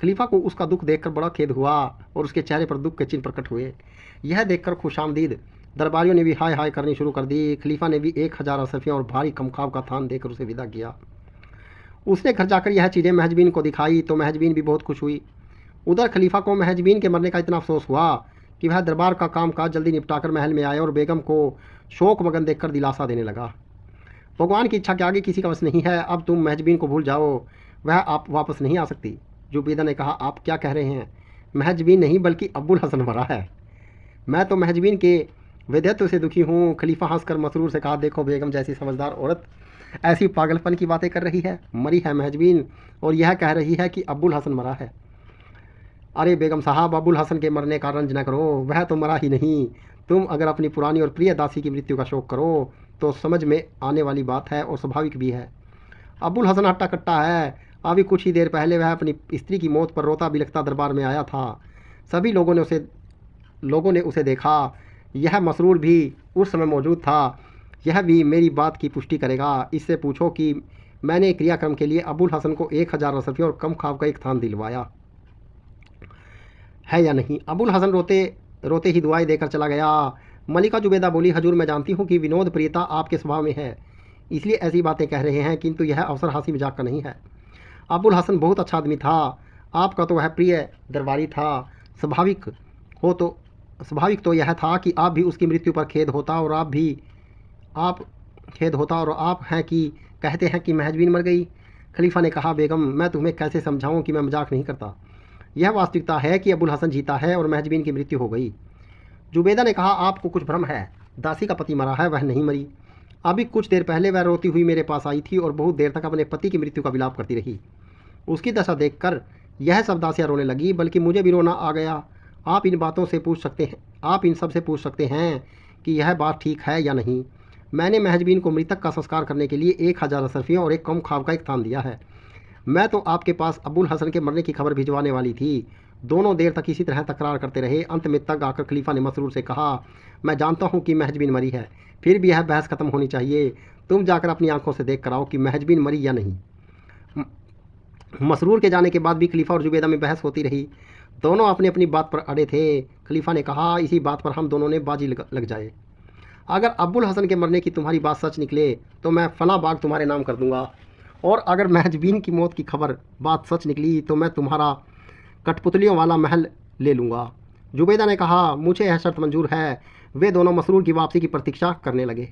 खलीफा को उसका दुख देखकर बड़ा खेद हुआ और उसके चेहरे पर दुख के चिन्ह प्रकट हुए। यह देखकर खुशामदीद दरबारियों ने भी हाय हाय करनी शुरू कर दी। खलीफा ने भी 1000 अशरफियाँ और भारी कमखाब का थान देकर उसे विदा किया। उसने घर जाकर यह चीज़ें महजबीन को दिखाई तो महजबीन भी बहुत खुश हुई। उधर खलीफा को महजबीन के मरने का इतना अफसोस हुआ कि वह दरबार का काम काज जल्दी निपटाकर महल में आया और बेगम को शोक मगन देखकर दिलासा देने लगा। भगवान की इच्छा के आगे किसी का वश नहीं है, अब तुम महजबीन को भूल जाओ, वह आप वापस नहीं आ सकती। जुबैदा ने कहा, आप क्या कह रहे हैं? महजबीन नहीं बल्कि अब्बुल हसन मरा है। मैं तो महजबीन के विधेयत्व से दुखी हूँ। खलीफा हंसकर मसरूर से कहा, देखो बेगम जैसी समझदार औरत ऐसी पागलपन की बातें कर रही है। मरी है महजबीन और यह कह रही है कि अब्बुल हसन मरा है। अरे बेगम साहब, अब्बुल हसन के मरने का रंज न करो, वह तो मरा ही नहीं। तुम अगर अपनी पुरानी और प्रिय दासी की मृत्यु का शोक करो तो समझ में आने वाली बात है और स्वाभाविक भी है। अब्बुल हसन हट्टा कट्टा है। अभी कुछ ही देर पहले वह अपनी स्त्री की मौत पर रोता बिलखता दरबार में आया था। सभी लोगों ने उसे देखा। यह मसरूर भी उस समय मौजूद था। यह भी मेरी बात की पुष्टि करेगा। इससे पूछो कि मैंने क्रियाक्रम के लिए अब्बुल हसन को 1000 अशरफियाँ और कम खाब का एक थान दिलवाया है या नहीं। अब्बुल हसन रोते रोते ही दुआएं देकर चला गया। मलिका जुबैदा बोली, हजूर मैं जानती हूँ कि विनोद प्रियता आपके स्वभाव में है, इसलिए ऐसी बातें कह रहे हैं, किंतु यह अवसर हंसी मजाक का नहीं है। अब्बुल हसन बहुत अच्छा आदमी था। आपका तो वह प्रिय दरबारी था। स्वाभाविक तो यह था कि आप भी उसकी मृत्यु पर खेद होता और आप हैं कि कहते हैं कि महजबीन मर गई। खलीफा ने कहा, बेगम मैं तुम्हें कैसे समझाऊं कि मैं मजाक नहीं करता। यह वास्तविकता है कि अब्बुल हसन जीता है और महजबीन की मृत्यु हो गई। जुबैदा ने कहा, आपको कुछ भ्रम है। दासी का पति मरा है, वह नहीं मरी। अभी कुछ देर पहले वह रोती हुई मेरे पास आई थी और बहुत देर तक अपने पति की मृत्यु का विलाप करती रही। उसकी दशा देखकर यह सब दासियाँ रोने लगी, बल्कि मुझे भी रोना आ गया। आप इन सब से पूछ सकते हैं कि यह बात ठीक है या नहीं। मैंने महजबीन को मृतक का संस्कार करने के लिए 1000 अशरफियाँ और एक कम ख्वाब का एक थान दिया है। मैं तो आपके पास अब्बुल हसन के मरने की खबर भिजवाने वाली थी। दोनों देर तक इसी तरह तकरार करते रहे। अंत में तंग आकर खलीफा ने मसरूर से कहा, मैं जानता हूँ कि महजबीन मरी है, फिर भी यह बहस खत्म होनी चाहिए। तुम जाकर अपनी आंखों से देख कर आओ कि महजबीन मरी या नहीं। मसरूर के जाने के बाद भी खलीफा और जुबैदा में बहस होती रही। दोनों अपनी अपनी बात पर अड़े थे। खलीफा ने कहा, इसी बात पर हम दोनों ने बाजी लग जाए। अगर अब्बुल हसन के मरने की तुम्हारी बात सच निकले तो मैं फला बाग तुम्हारे नाम कर दूंगा, और अगर महजबीन की मौत की बात सच निकली तो मैं तुम्हारा कठपुतलियों वाला महल ले लूँगा। जुबैदा ने कहा, मुझे यह शर्त मंजूर है। वे दोनों मसरूर की वापसी की प्रतीक्षा करने लगे।